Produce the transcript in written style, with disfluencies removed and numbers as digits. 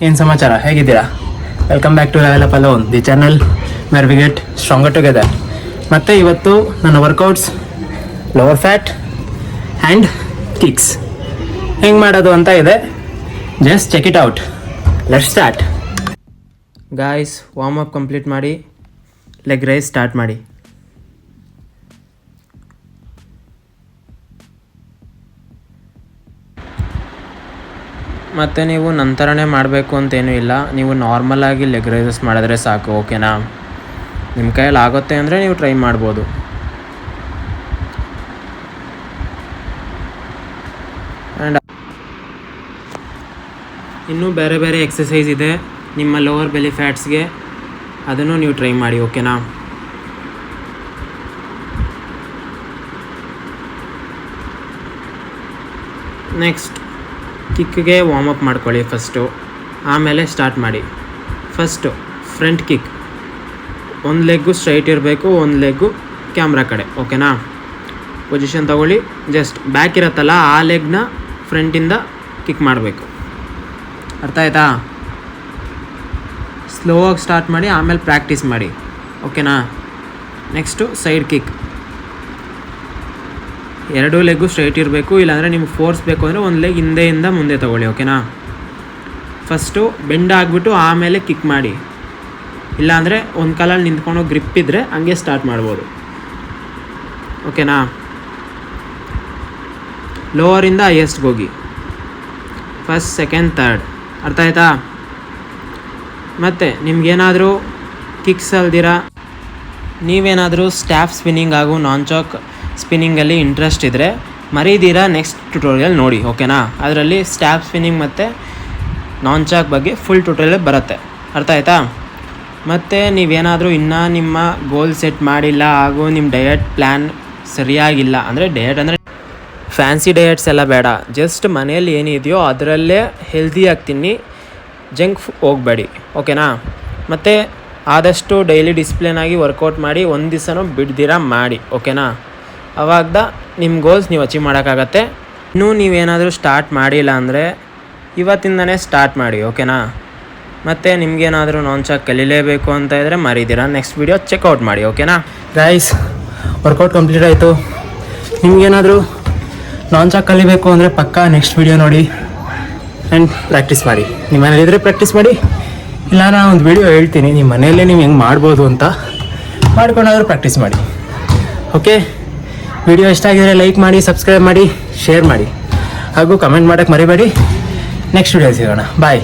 ಏನು ಸಮಾಚಾರ, ಹೇಗಿದ್ದೀರಾ? Welcome back to level up alone, the channel where we get stronger together. ಮತ್ತು ಇವತ್ತು ನನ್ನ workouts lower fat and kicks ಹೆಂಗೆ ಮಾಡೋದು ಅಂತ ಇದೆ. Just check it out. Let's start. Guys, warm up complete ಮಾಡಿ ಲೆಗ್ ರೈಸ್ ಸ್ಟಾರ್ಟ್ ಮಾಡಿ. ಮತ್ತು ನೀವು ನಂತರನೇ ಮಾಡಬೇಕು ಅಂತೇನೂ ಇಲ್ಲ, ನೀವು ನಾರ್ಮಲಾಗಿ ಲೆಗ್ ರೈಸಸ್ ಮಾಡಿದ್ರೆ ಸಾಕು. ಓಕೆನಾ? ನಿಮ್ಮ ಕೈಯಲ್ಲಿ ಆಗುತ್ತೆ ಅಂದರೆ ನೀವು ಟ್ರೈ ಮಾಡ್ಬೋದು. ಆ್ಯಂಡ್ ಇನ್ನೂ ಬೇರೆ ಬೇರೆ ಎಕ್ಸಸೈಸ್ ಇದೆ ನಿಮ್ಮ ಲೋವರ್ ಬೆಲಿ ಫ್ಯಾಟ್ಸ್ಗೆ, ಅದನ್ನು ನೀವು ಟ್ರೈ ಮಾಡಿ. ಓಕೆನಾ? ನೆಕ್ಸ್ಟ್ ಕಿಕ್ಗೆ ವಾರ್ಮ್ ಅಪ್ ಮಾಡ್ಕೊಳ್ಳಿ ಫಸ್ಟು, ಆಮೇಲೆ ಸ್ಟಾರ್ಟ್ ಮಾಡಿ. ಫಸ್ಟು ಫ್ರಂಟ್ ಕಿಕ್, ಒಂದು ಲೆಗ್ಗು ಸ್ಟ್ರೈಟ್ ಇರಬೇಕು, ಒಂದು ಲೆಗ್ಗು ಕ್ಯಾಮ್ರಾ ಕಡೆ. ಓಕೆನಾ? ಪೊಸಿಷನ್ ತಗೊಳ್ಳಿ. ಜಸ್ಟ್ ಬ್ಯಾಕ್ ಇರುತ್ತಲ್ಲ, ಆ ಲೆಗ್ನ ಫ್ರಂಟಿಂದ ಕಿಕ್ ಮಾಡಬೇಕು. ಅರ್ಥ ಆಯ್ತಾ? ಸ್ಲೋ ಆಗಿ ಸ್ಟಾರ್ಟ್ ಮಾಡಿ, ಆಮೇಲೆ ಪ್ರಾಕ್ಟೀಸ್ ಮಾಡಿ. ಓಕೆನಾ? ನೆಕ್ಸ್ಟು ಸೈಡ್ ಕಿಕ್, ಎರಡೂ ಲೆಗ್ಗು ಸ್ಟ್ರೈಟ್ ಇರಬೇಕು, ಇಲ್ಲಾಂದರೆ ನಿಮ್ಗೆ ಫೋರ್ಸ್ ಬೇಕು ಅಂದರೆ ಒಂದು ಲೆಗ್ ಹಿಂದೆಯಿಂದ ಮುಂದೆ ತೊಗೊಳ್ಳಿ. ಓಕೆನಾ? ಫಸ್ಟು ಬೆಂಡ್ ಆಗಿಬಿಟ್ಟು ಆಮೇಲೆ ಕಿಕ್ ಮಾಡಿ, ಇಲ್ಲಾಂದರೆ ಒಂದು ಕಾಲಲ್ಲಿ ನಿಂತ್ಕೊಂಡು ಗ್ರಿಪ್ ಇದ್ದರೆ ಹಂಗೆ ಸ್ಟಾರ್ಟ್ ಮಾಡ್ಬೋದು. ಓಕೆನಾ? ಲೋವರಿಂದ ಹೈಯೆಸ್ಟ್ಗೆ ಹೋಗಿ, ಫಸ್ಟ್, ಸೆಕೆಂಡ್, ಥರ್ಡ್. ಅರ್ಥ ಆಯ್ತಾ? ಮತ್ತು ನಿಮ್ಗೇನಾದರೂ ಕಿಕ್ಸ್ ಅಲ್ದಿರ ನೀವೇನಾದರೂ ಸ್ಟ್ಯಾಫ್ ಸ್ಪಿನ್ನಿಂಗ್ ಹಾಗೂ ನಾನ್ ಚಾಕ್ ಸ್ಪಿನ್ನಿಂಗಲ್ಲಿ ಇಂಟ್ರೆಸ್ಟ್ ಇದ್ದರೆ ಮರೀದಿರ ನೆಕ್ಸ್ಟ್ ಟ್ಯುಟೋರಿಯಲ್ ನೋಡಿ. ಓಕೆನಾ? ಅದರಲ್ಲಿ ಸ್ಟ್ಯಾಪ್ ಸ್ಪಿನ್ನಿಂಗ್ ಮತ್ತು ನಾನ್ ಚಾಕ್ ಬಗ್ಗೆ ಫುಲ್ ಟ್ಯುಟೋರಿಯಲ್ ಬರುತ್ತೆ. ಅರ್ಥ ಆಯ್ತಾ? ಮತ್ತು ನೀವೇನಾದರೂ ಇನ್ನೂ ನಿಮ್ಮ ಗೋಲ್ ಸೆಟ್ ಮಾಡಿಲ್ಲ ಹಾಗೂ ನಿಮ್ಮ ಡಯಟ್ ಪ್ಲ್ಯಾನ್ ಸರಿಯಾಗಿಲ್ಲ ಅಂದರೆ, ಡಯಟ್ ಅಂದರೆ ಫ್ಯಾನ್ಸಿ ಡಯಟ್ಸ್ ಎಲ್ಲ ಬೇಡ, ಜಸ್ಟ್ ಮನೆಯಲ್ಲಿ ಏನಿದೆಯೋ ಅದರಲ್ಲೇ ಹೆಲ್ದಿಯಾಗಿ ತಿನ್ನಿ, ಜಂಕ್ ಹೋಗಬೇಡಿ. ಓಕೆನಾ? ಮತ್ತು ಆದಷ್ಟು ಡೈಲಿ ಡಿಸಿಪ್ಲಿನ್ ಆಗಿ ವರ್ಕೌಟ್ ಮಾಡಿ, ಒಂದು ದಿವಸನೂ ಬಿಡ್ದಿರ ಮಾಡಿ. ಓಕೆನಾ? ಅವಾಗ ನಿಮ್ಮ ಗೋಲ್ಸ್ ನೀವು ಅಚೀವ್ ಮಾಡೋಕ್ಕಾಗತ್ತೆ. ಇನ್ನೂ ನೀವೇನಾದರೂ ಸ್ಟಾರ್ಟ್ ಮಾಡಿಲ್ಲ ಅಂದರೆ ಇವತ್ತಿಂದನೇ ಸ್ಟಾರ್ಟ್ ಮಾಡಿ. ಓಕೆನಾ? ಮತ್ತು ನಿಮಗೇನಾದರೂ ನಾನ್ ಚಾಕ್ ಕಲೀಲೇಬೇಕು ಅಂತ ಇದ್ದರೆ ಮರೀದಿರ ನೆಕ್ಸ್ಟ್ ವೀಡಿಯೋ ಚೆಕ್ಔಟ್ ಮಾಡಿ. ಓಕೆನಾ ಗೈಸ್? ವರ್ಕೌಟ್ ಕಂಪ್ಲೀಟ್ ಆಯಿತು. ನಿಮಗೇನಾದರೂ ನಾನ್ ಚಾಕ್ ಕಲಿಬೇಕು ಅಂದರೆ ಪಕ್ಕಾ ನೆಕ್ಸ್ಟ್ ವೀಡಿಯೋ ನೋಡಿ ಆ್ಯಂಡ್ ಪ್ರಾಕ್ಟೀಸ್ ಮಾಡಿ. ನಿಮ್ಮ ಮನೇಲಿದ್ದರೆ ಪ್ರಾಕ್ಟೀಸ್ ಮಾಡಿ, ಇಲ್ಲ ನಾನು ಒಂದು ವೀಡಿಯೋ ಹೇಳ್ತೀನಿ ನಿಮ್ಮ ಮನೆಯಲ್ಲೇ ನೀವು ಹೆಂಗೆ ಮಾಡ್ಬೋದು ಅಂತ, ಮಾಡ್ಕೊಂಡಾದರೂ ಪ್ರಾಕ್ಟೀಸ್ ಮಾಡಿ. ಓಕೆ? ವಿಡಿಯೋ ಇಷ್ಟ ಆಗಿದರೆ ಲೈಕ್ ಮಾಡಿ, ಸಬ್ಸ್ಕ್ರೈಬ್ ಮಾಡಿ, ಶೇರ್ ಮಾಡಿ ಹಾಗೂ ಕಮೆಂಟ್ ಮಾಡೋಕ್ಕೆ ಮರಿಬೇಡಿ. ನೆಕ್ಸ್ಟ್ ವಿಡಿಯೋ ಸಿಗೋಣ. ಬಾಯ್.